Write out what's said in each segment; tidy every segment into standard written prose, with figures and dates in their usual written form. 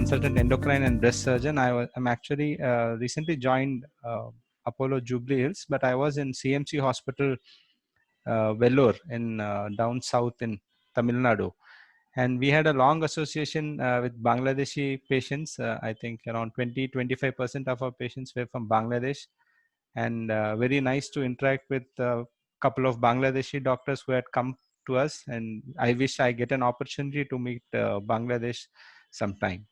consultant endocrine and breast surgeon. I'm actually recently joined Apollo Jubilee Hills, but I was in CMC Hospital, Vellore in down south in Tamil Nadu. And we had a long association with Bangladeshi patients. I think around 20-25% of our patients were from Bangladesh. And very nice to interact with a couple of Bangladeshi doctors who had come to us. And I wish I get an opportunity to meet Bangladesh sometime.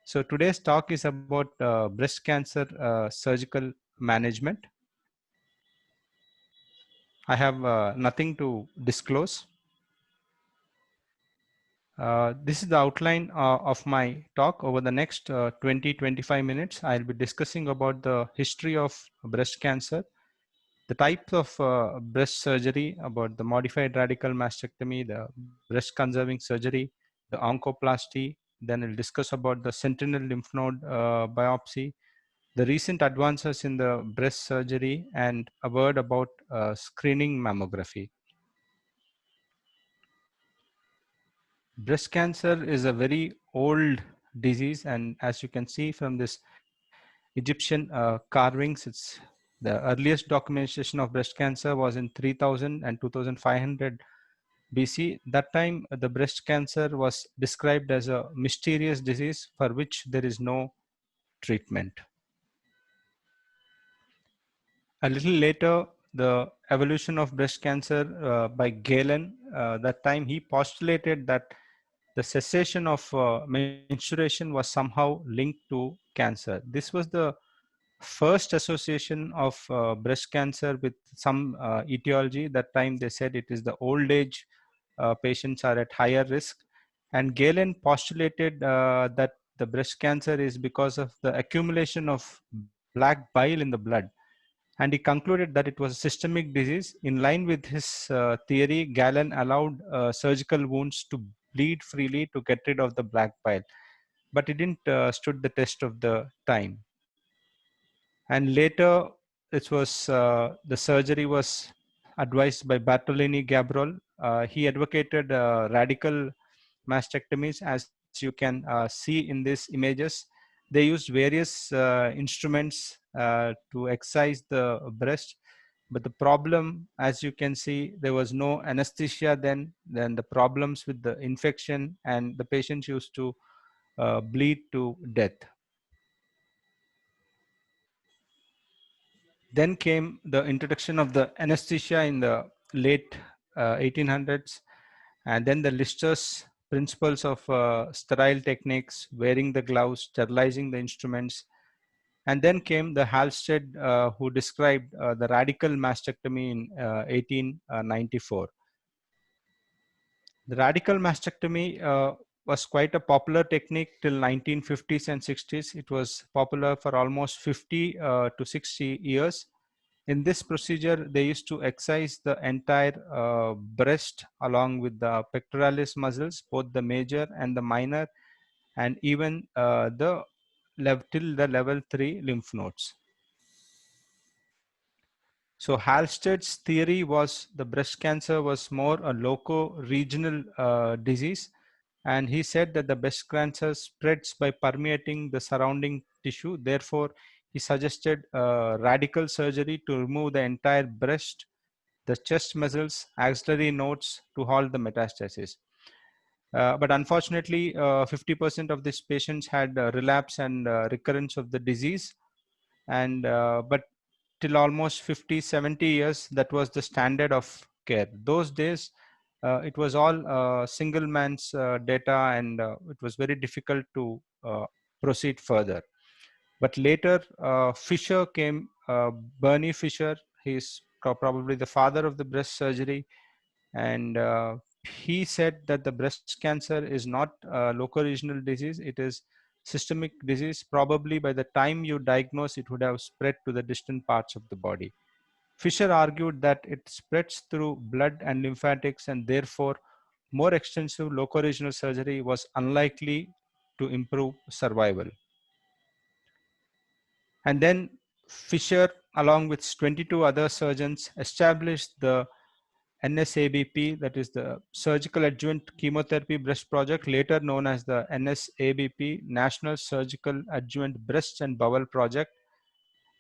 So today's talk is about breast cancer surgical management. I have nothing to disclose. This is the outline of my talk. Over the next 20-25 minutes, I'll be discussing about the history of breast cancer, the types of breast surgery, about the modified radical mastectomy, the breast conserving surgery, the oncoplasty. Then I'll discuss about the sentinel lymph node biopsy, the recent advances in the breast surgery, and a word about screening mammography. Breast cancer is a very old disease, and as you can see from this Egyptian carvings, the earliest documentation of breast cancer was in 3000 and 2500 BC. That time, the breast cancer was described as a mysterious disease for which there is no treatment. A little later, the evolution of breast cancer by Galen, that time he postulated that the cessation of menstruation was somehow linked to cancer. This was the first association of breast cancer with some etiology. That time they said it is the old age patients are at higher risk. And Galen postulated that the breast cancer is because of the accumulation of black bile in the blood. And he concluded that it was a systemic disease. In line with his theory, Galen allowed surgical wounds to bleed freely to get rid of the black bile, but it didn't stood the test of the time. And later, it was the surgery was advised by Bartolini Gabrol. He advocated radical mastectomies, as you can see in these images. They used various instruments to excise the breast. But the problem, as you can see, there was no anesthesia then. Then the problems with the infection, and the patients used to bleed to death. Then came the introduction of the anesthesia in the late 1800s, and then the Lister's principles of sterile techniques, wearing the gloves, sterilizing the instruments. And then came the Halsted, who described the radical mastectomy in 1894. The radical mastectomy was quite a popular technique till 1950s and 60s. It was popular for almost 50 to 60 years. In this procedure, they used to excise the entire breast along with the pectoralis muscles, both the major and the minor, and even till the level 3 lymph nodes. So Halsted's theory was the breast cancer was more a loco-regional disease, and he said that the breast cancer spreads by permeating the surrounding tissue. Therefore, he suggested radical surgery to remove the entire breast, the chest muscles, axillary nodes to halt the metastasis. But unfortunately, 50% of these patients had relapse and recurrence of the disease. And but till almost 50, 70 years, that was the standard of care. Those days, it was all single man's data, and it was very difficult to proceed further. But later, Fisher came, Bernie Fisher. He's probably the father of the breast surgery. And he said that the breast cancer is not a loco-regional disease. It is systemic disease. Probably by the time you diagnose, it would have spread to the distant parts of the body. Fisher argued that it spreads through blood and lymphatics, and therefore more extensive loco-regional surgery was unlikely to improve survival. And then Fisher, along with 22 other surgeons, established the NSABP, that is the Surgical Adjuvant Chemotherapy Breast Project, later known as the NSABP, National Surgical Adjuvant Breast and Bowel Project.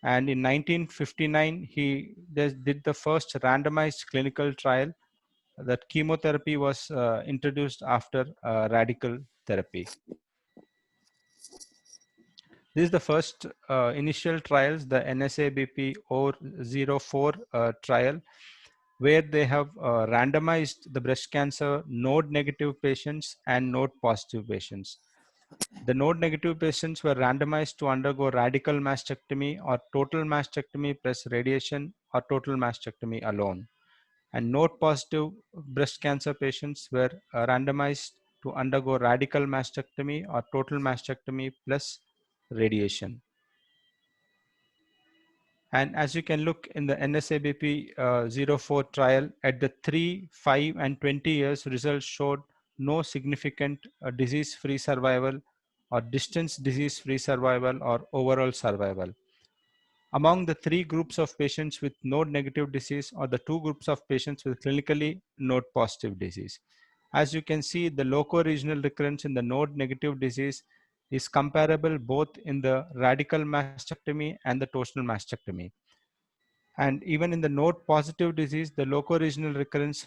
And in 1959, he did the first randomized clinical trial that chemotherapy was introduced after radical therapy. This is the first initial trials, the NSABP 04 trial, where they have randomized the breast cancer node negative patients and node positive patients. The node negative patients were randomized to undergo radical mastectomy or total mastectomy plus radiation or total mastectomy alone. And node positive breast cancer patients were randomized to undergo radical mastectomy or total mastectomy plus radiation. And as you can look in the NSABP 04 trial, at the 3, 5, and 20 years, results showed no significant disease-free survival or distance disease-free survival or overall survival. Among the 3 groups of patients with node negative disease or the 2 groups of patients with clinically node positive disease. As you can see, the loco-regional recurrence in the node negative disease is comparable both in the radical mastectomy and the total mastectomy. And even in the node positive disease, the loco-regional recurrence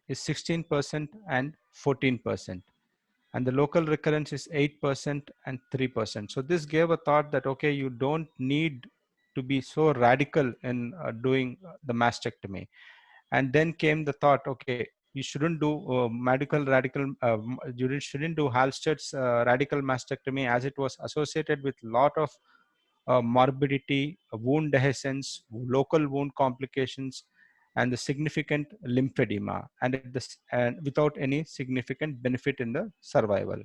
is 16% and 14%. And the local recurrence is 8% and 3%. So this gave a thought that, okay, you don't need to be so radical in doing the mastectomy. And then came the thought, okay, you shouldn't do you shouldn't do Halsted's radical mastectomy, as it was associated with a lot of morbidity, wound dehiscence, local wound complications, and the significant lymphedema, and without any significant benefit in the survival.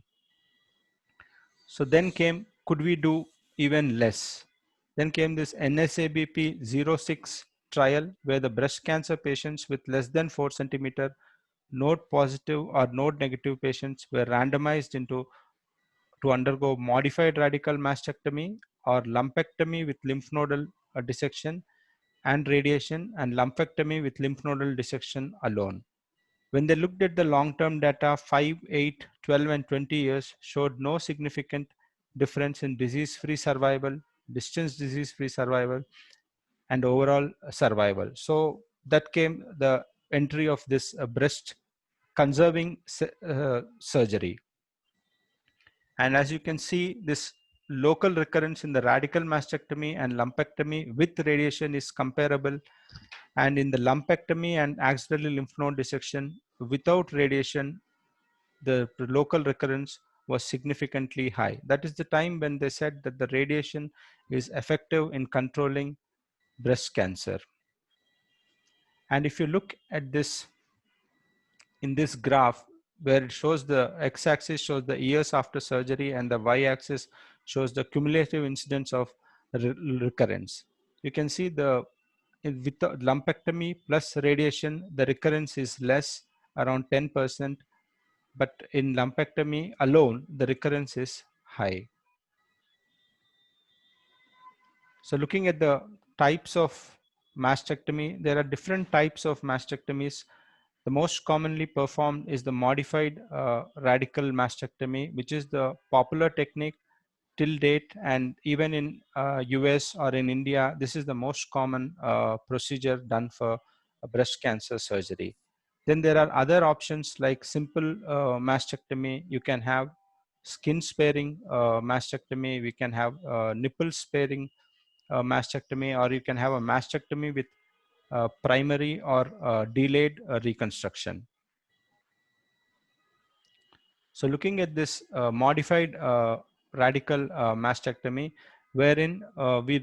So then came, could we do even less? Then came this NSABP 06 trial, where the breast cancer patients with less than 4 centimeter node positive or node negative patients were randomized to undergo modified radical mastectomy or lumpectomy with lymph nodal dissection and radiation, and lumpectomy with lymph nodal dissection alone. When they looked at the long-term data, 5, 8, 12, and 20 years showed no significant difference in disease-free survival, distance disease-free survival, and overall survival. So that came the entry of this breast conserving surgery. And as you can see, this local recurrence in the radical mastectomy and lumpectomy with radiation is comparable. And in the lumpectomy and axillary lymph node dissection without radiation, the local recurrence was significantly high. That is the time when they said that the radiation is effective in controlling breast cancer. And if you look at this in this graph, where it shows the x-axis shows the years after surgery and the y-axis shows the cumulative incidence of recurrence. You can see with the lumpectomy plus radiation, the recurrence is less, around 10%, but in lumpectomy alone, the recurrence is high. So looking at the types of mastectomy, there are different types of mastectomies. The most commonly performed is the modified radical mastectomy, which is the popular technique till date, and even in US or in India, this is the most common procedure done for breast cancer surgery. Then there are other options like simple mastectomy. You can have skin sparing mastectomy. We can have nipple sparing mastectomy, or you can have a mastectomy with primary or delayed reconstruction. So looking at this modified radical mastectomy, wherein we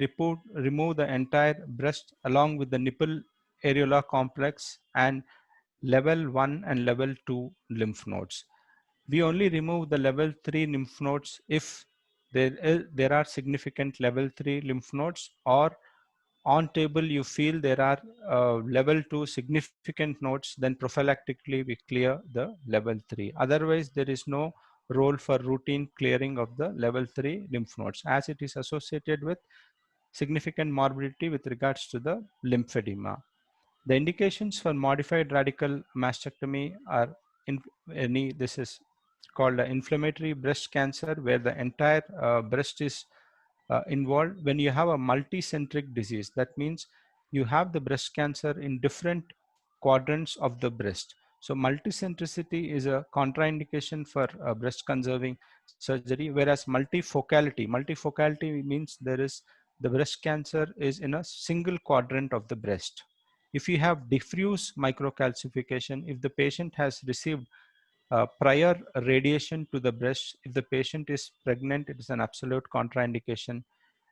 remove the entire breast along with the nipple areola complex and level 1 and level 2 lymph nodes. We only remove the level 3 lymph nodes if there are significant level 3 lymph nodes, or on table you feel there are level 2 significant nodes, then prophylactically we clear the level 3. Otherwise, there is no role for routine clearing of the level 3 lymph nodes, as it is associated with significant morbidity with regards to the lymphedema. The indications for modified radical mastectomy are this is called inflammatory breast cancer, where the entire breast is involved. When you have a multicentric disease, that means you have the breast cancer in different quadrants of the breast. So multicentricity is a contraindication for breast conserving surgery, whereas multifocality means the breast cancer is in a single quadrant of the breast. If you have diffuse microcalcification, if the patient has received prior radiation to the breast, if the patient is pregnant, it is an absolute contraindication.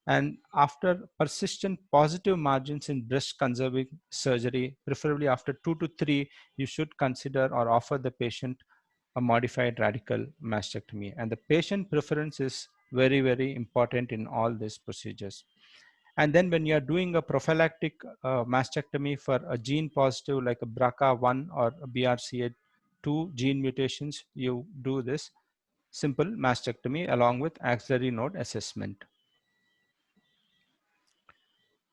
And after persistent positive margins in breast conserving surgery, preferably after 2 to 3, you should consider or offer the patient a modified radical mastectomy. And the patient preference is very, very important in all these procedures. And then when you're doing a prophylactic mastectomy for a gene positive like a BRCA1 or a BRCA2 gene mutations, you do this simple mastectomy along with axillary node assessment.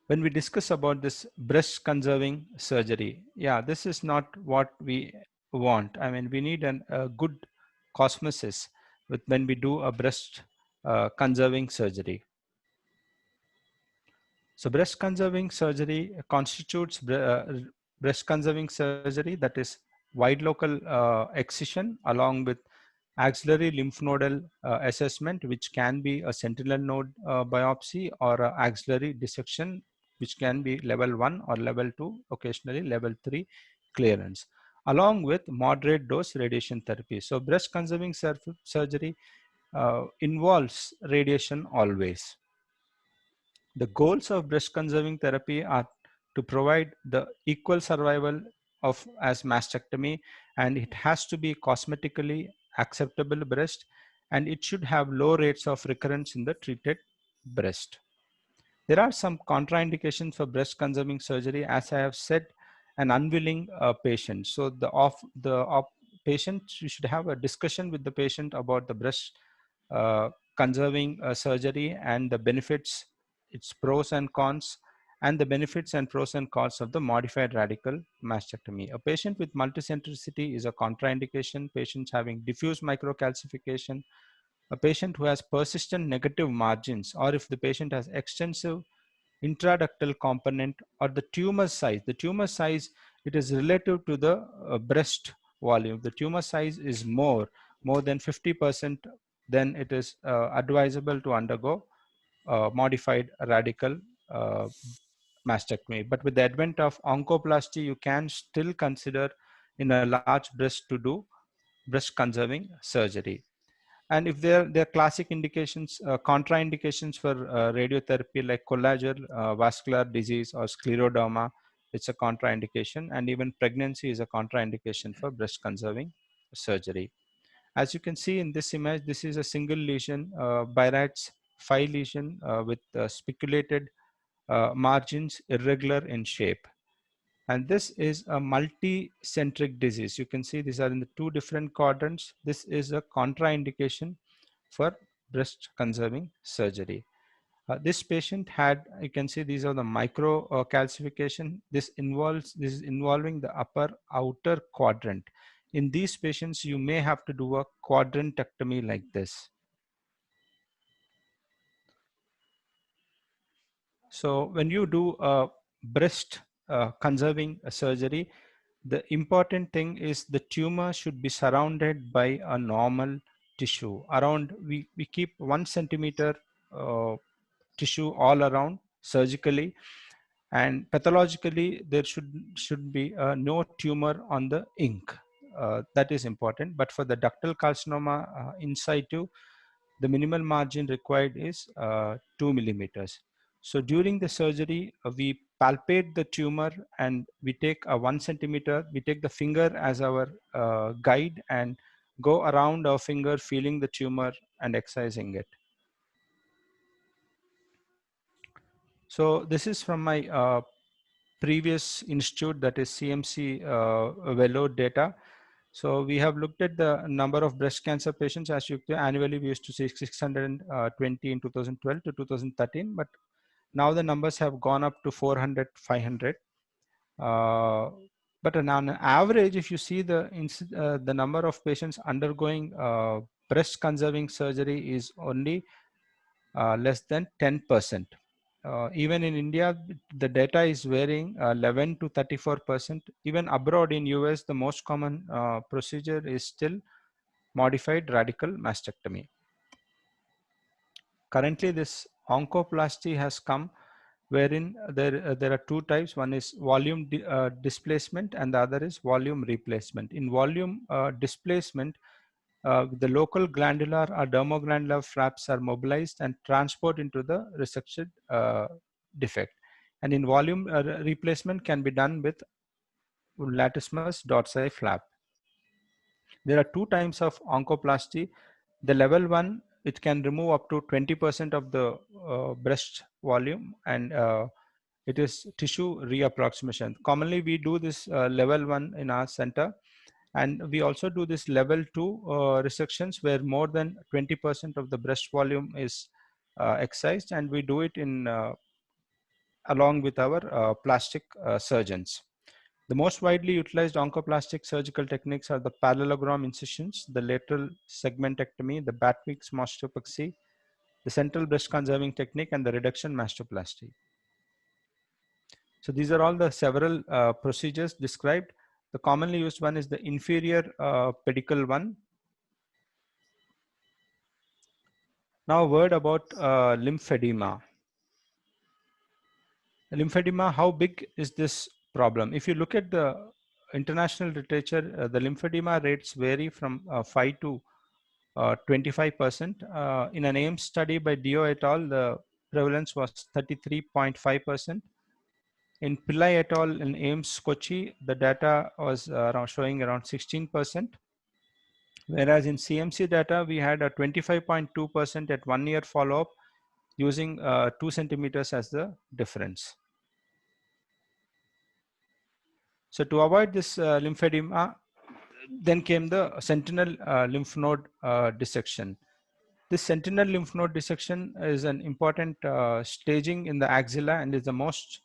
When we discuss about this breast conserving surgery, yeah, this is not what we want. I mean, we need a good cosmesis with when we do a breast conserving surgery. So breast conserving surgery constitutes breast conserving surgery, that is wide local excision along with axillary lymph nodal assessment, which can be a sentinel node biopsy or a axillary dissection, which can be level 1 or level 2, occasionally level 3 clearance, along with moderate dose radiation therapy. So breast conserving surgery involves radiation always. The goals of breast conserving therapy are to provide the equal survival of as mastectomy, and it has to be cosmetically acceptable breast, and it should have low rates of recurrence in the treated breast. There are some contraindications for breast conserving surgery, as I have said, an unwilling patient. So patient, you should have a discussion with the patient about the breast uh, conserving surgery and the benefits, its pros and cons, and the benefits and pros and cons of the modified radical mastectomy. A patient with multicentricity is a contraindication. Patients having diffuse microcalcification, a patient who has persistent negative margins, or if the patient has extensive intraductal component, or the tumor size. The tumor size, it is relative to the breast volume. The tumor size is more than 50%, then it is advisable to undergo modified radical uh, mastectomy. But with the advent of oncoplasty, you can still consider in a large breast to do breast conserving surgery. And if there are classic indications, contraindications for radiotherapy like collageral vascular disease or scleroderma, it's a contraindication, and even pregnancy is a contraindication for breast conserving surgery. As you can see in this image, this is a single lesion, Birat's 5 lesion with spiculated margins, irregular in shape. And this is a multi-centric disease. You can see these are in the 2 different quadrants. This is a contraindication for breast conserving surgery. This patient had, you can see these are the micro calcification. This is involving the upper outer quadrant. In these patients, you may have to do a quadrantectomy like this. So when you do a breast conserving surgery, the important thing is the tumor should be surrounded by a normal tissue. Around, we keep 1 centimeter uh, tissue all around surgically, and pathologically there should be no tumor on the ink. That is important. But for the ductal carcinoma in situ, the minimal margin required is 2 millimeters. So during the surgery, we palpate the tumor and we take a 1 centimeter, we take the finger as our guide and go around our finger feeling the tumor and excising it. So this is from my previous institute, that is CMC Velo data. So we have looked at the number of breast cancer patients. As you annually, we used to see 620 in 2012 to 2013, but now the numbers have gone up to 400, 500. Uh, but on an average, if you see the number of patients undergoing breast conserving surgery is only less than 10%. Even in India, the data is varying 11 to 34%. Even abroad in US, the most common procedure is still modified radical mastectomy. Currently, this oncoplasty has come wherein there are two types. One is volume displacement and the other is volume replacement. In volume displacement, the local glandular or dermoglandular flaps are mobilized and transport into the resected defect. And in volume replacement can be done with latissimus dorsi flap. There are two types of oncoplasty. The level one, it can remove up to 20% of the breast volume, and it is tissue reapproximation. Commonly, we do this level one in our center, and we also do this level two resections where more than 20% of the breast volume is excised, and we do it in along with our plastic surgeons. The most widely utilized oncoplastic surgical techniques are the parallelogram incisions, the lateral segmentectomy, the Batwick's mastopexy, the central breast conserving technique, and the reduction mastoplasty. So these are all the several procedures described. The commonly used one is the inferior pedicle one. Now a word about lymphedema. Lymphedema, how big is this problem? If you look at the international literature, the lymphedema rates vary from 5 to 25%. In an AIMS study by Dio et al., the prevalence was 33.5%. In Pillai et al. In AIMS Kochi, the data was showing around 16%. Whereas in CMC data, we had a 25.2% at 1 year follow-up using 2 centimeters as the difference. So to avoid this lymphedema, then came the sentinel lymph node dissection. This sentinel lymph node dissection is an important staging in the axilla and is the most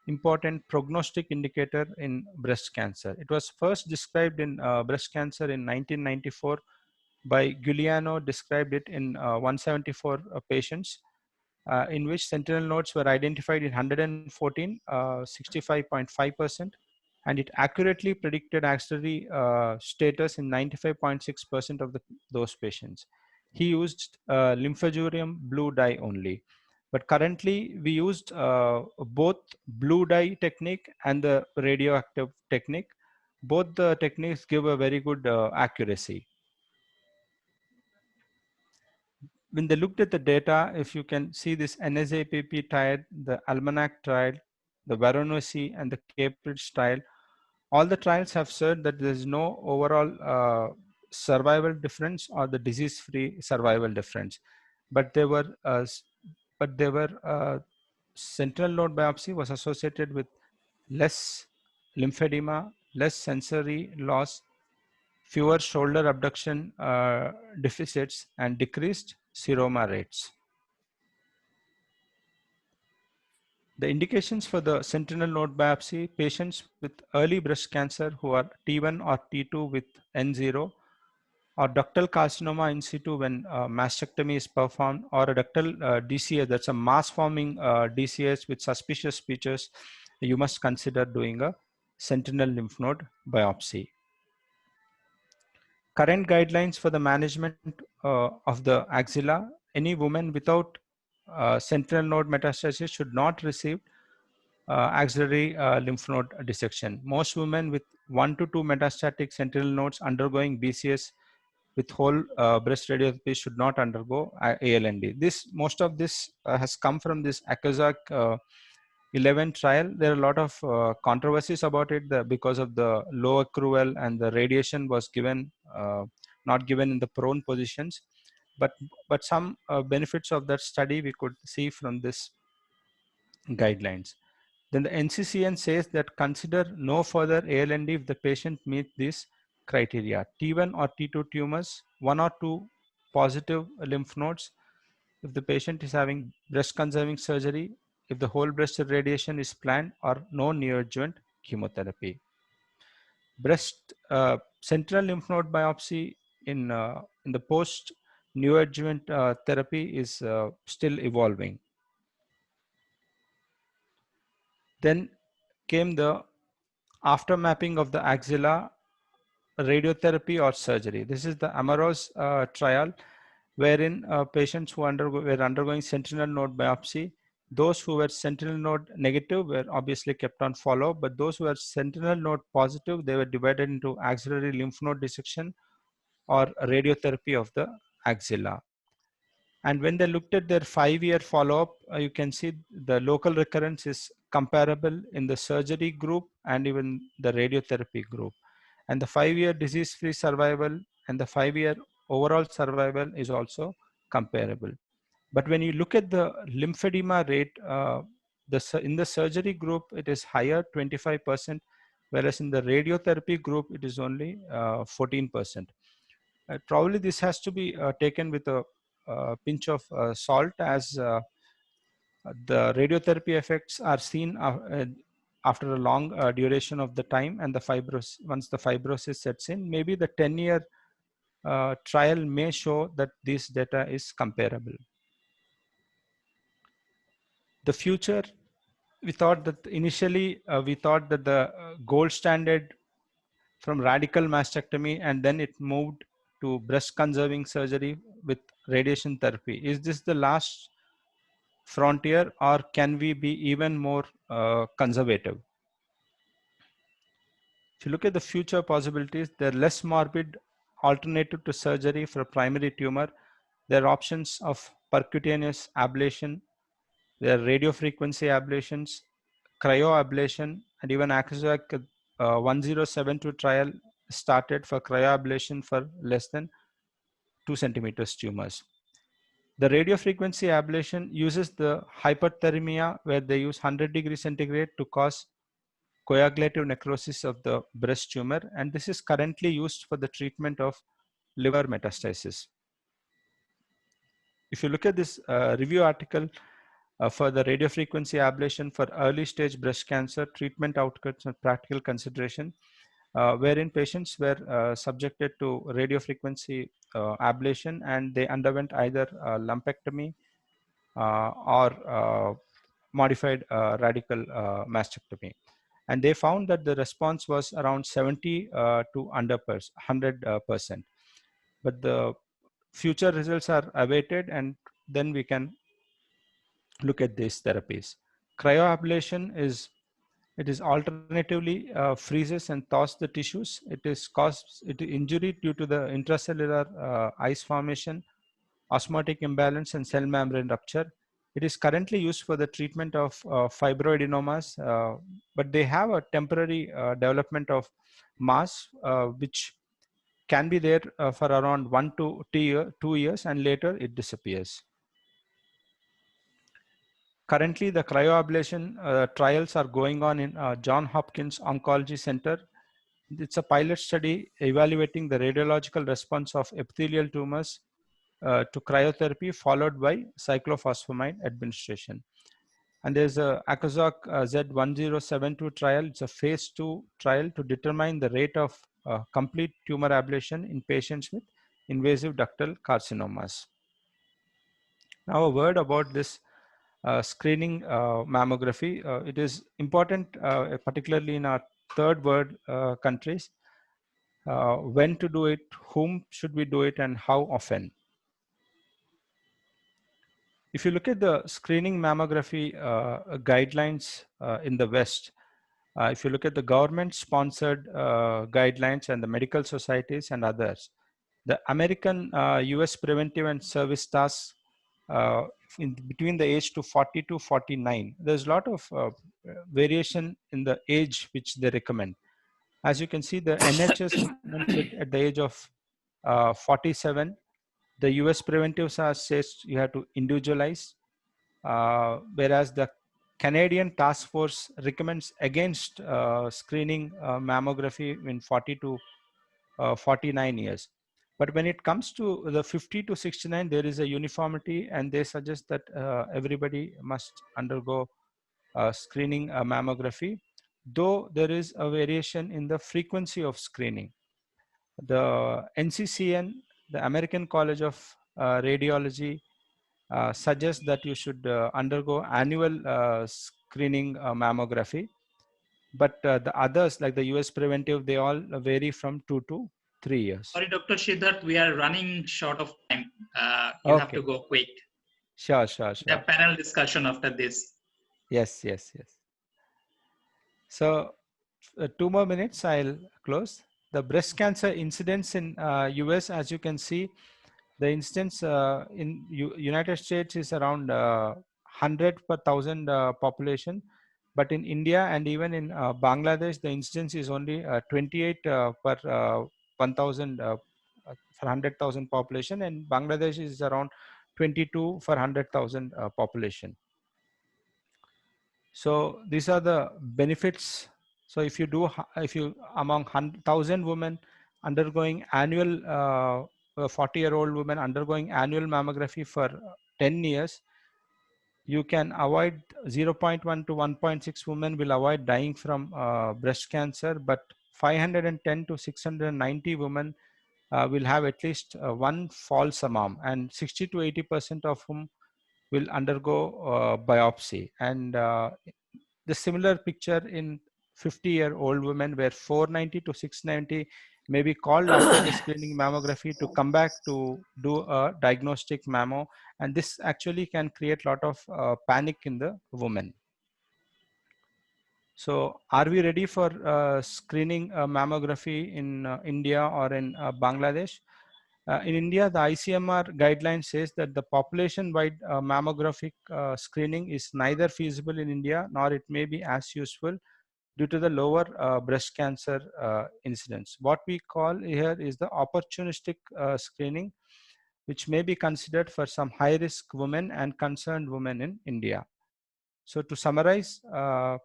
important prognostic indicator in breast cancer. It was first described in breast cancer in 1994 by Giuliano, described it in 174 patients, in which sentinel nodes were identified in 114, 65.5%, and it accurately predicted axillary status in 95.6% of those patients. He used lymphojurium blue dye only. But currently, we used both blue dye technique and the radioactive technique. Both the techniques give a very good accuracy. When they looked at the data, if you can see this NSAPP trial, the Almanac trial, the Varanasi and the Cambridge trial, all the trials have said that there is no overall survival difference or the disease-free survival difference. But they were, sentinel node biopsy was associated with less lymphedema, less sensory loss, fewer shoulder abduction deficits, and decreased seroma rates. The indications for the sentinel node biopsy: patients with early breast cancer who are T1 or T2 with N0, or ductal carcinoma in situ when mastectomy is performed, or a ductal DCS, that's a mass forming DCS with suspicious features, you must consider doing a sentinel lymph node biopsy. Current guidelines for the management of the axilla: any woman without sentinel node metastasis should not receive axillary lymph node dissection. Most women with 1 to 2 metastatic sentinel nodes undergoing BCS with whole breast radiography should not undergo ALND. Most of this has come from this ACOSAC 11 trial. There are a lot of controversies about it because of the low accrual and the radiation was given, not given in the prone positions. But some benefits of that study we could see from this guidelines. Then the NCCN says that consider no further ALND if the patient meets these criteria: T1 or T2 tumors, 1 or 2 positive lymph nodes, if the patient is having breast conserving surgery, if the whole breast irradiation is planned, or no neoadjuvant chemotherapy. Breast sentinel lymph node biopsy in the post neoadjuvant therapy is still evolving. Then came the after mapping of the axilla, radiotherapy or surgery. This is the AMAROS trial, wherein patients who were undergoing sentinel node biopsy, those who were sentinel node negative were obviously kept on follow, but those who were sentinel node positive, they were divided into axillary lymph node dissection or radiotherapy of the axilla. And when they looked at their 5-year follow-up, you can see the local recurrence is comparable in the surgery group and even the radiotherapy group. And the 5-year disease-free survival and the 5-year overall survival is also comparable. But when you look at the lymphedema rate, in the surgery group, it is higher, 25%, whereas in the radiotherapy group, it is only 14%. Probably this has to be taken with a pinch of salt, as the radiotherapy effects are seen after a long duration of the time, and the once the fibrosis sets in, maybe the 10-year trial may show that this data is comparable. The future, we thought that initially we thought that the gold standard from radical mastectomy, and then it moved to breast conserving surgery with radiation therapy. Is this the last frontier, or can we be even more conservative? If you look at the future possibilities, they're less morbid alternative to surgery for primary tumor. There are options of percutaneous ablation, there are radiofrequency ablations, cryoablation, and even ACUSAC 1072 trial started for cryoablation for less than 2 centimeters tumors. The radiofrequency ablation uses the hyperthermia, where they use 100 degrees centigrade to cause coagulative necrosis of the breast tumor, and this is currently used for the treatment of liver metastasis. If you look at this review article for the radiofrequency ablation for early stage breast cancer, treatment outcomes and practical consideration, wherein patients were subjected to radiofrequency ablation, and they underwent either lumpectomy or modified radical mastectomy. And they found that the response was around 70 to under 100%. But the future results are awaited, and then we can look at these therapies. Cryoablation is alternatively freezes and thaws the tissues. It is injury due to the intracellular ice formation, osmotic imbalance, and cell membrane rupture. It is currently used for the treatment of fibroadenomas, but they have a temporary development of mass, which can be there for around 1 to 2 years, and later it disappears. Currently, the cryoablation trials are going on in Johns Hopkins Oncology Center. It's a pilot study evaluating the radiological response of epithelial tumors to cryotherapy, followed by cyclophosphamide administration. And there's a ACUSAC Z1072 trial. It's a phase 2 trial to determine the rate of complete tumor ablation in patients with invasive ductal carcinomas. Now, a word about this screening mammography. It is important, particularly in our third world countries, when to do it, whom should we do it, and how often. If you look at the screening mammography guidelines in the West, if you look at the government-sponsored guidelines and the medical societies and others, the American US Preventive and Service Task between the age to 40 to 49, there's a lot of variation in the age which they recommend. As you can see, the NHS recommends it at the age of 47. The US Preventive says you have to individualize, whereas the Canadian Task Force recommends against screening mammography in 40 to 49 years. But when it comes to the 50 to 69, there is a uniformity, and they suggest that everybody must undergo screening mammography. though there is a variation in the frequency of screening. The NCCN, the American College of Radiology, suggests that you should undergo annual screening mammography. But the others, like the US preventive, they all vary from 2 to 3 years. Sorry, Dr. Siddharth, we are running short of time. You have Okay. to go quick. Sure. The panel discussion after this. Yes. So 2 more minutes, I'll close. The breast cancer incidence in US, as you can see, the incidence in United States is around 100 per thousand population. But in India and even in Bangladesh, the incidence is only 28 per 1,000 for 100,000 population, and Bangladesh is around 22 for 100,000 population. So these are the benefits. So if you among 1,000 women undergoing annual 40-year-old women undergoing annual mammography for 10 years, you can avoid 0.1 to 1.6 women will avoid dying from breast cancer, but 510 to 690 women will have at least one false alarm, and 60 to 80% of whom will undergo biopsy. And the similar picture in 50-year-old women, where 490 to 690 may be called after the screening mammography to come back to do a diagnostic mammo, and this actually can create a lot of panic in the woman. So are we ready for screening mammography in India or in Bangladesh? In India, the ICMR guideline says that the population-wide mammographic screening is neither feasible in India, nor it may be as useful due to the lower breast cancer incidence. What we call here is the opportunistic screening, which may be considered for some high-risk women and concerned women in India. So to summarize,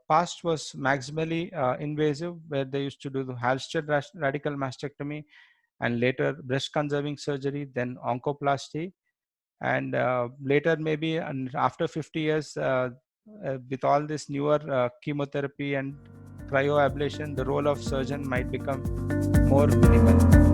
past was maximally invasive, where they used to do the Halsted radical mastectomy, and later breast conserving surgery, then oncoplasty, and later maybe and after 50 years, with all this newer chemotherapy and cryoablation, the role of surgeon might become more minimal.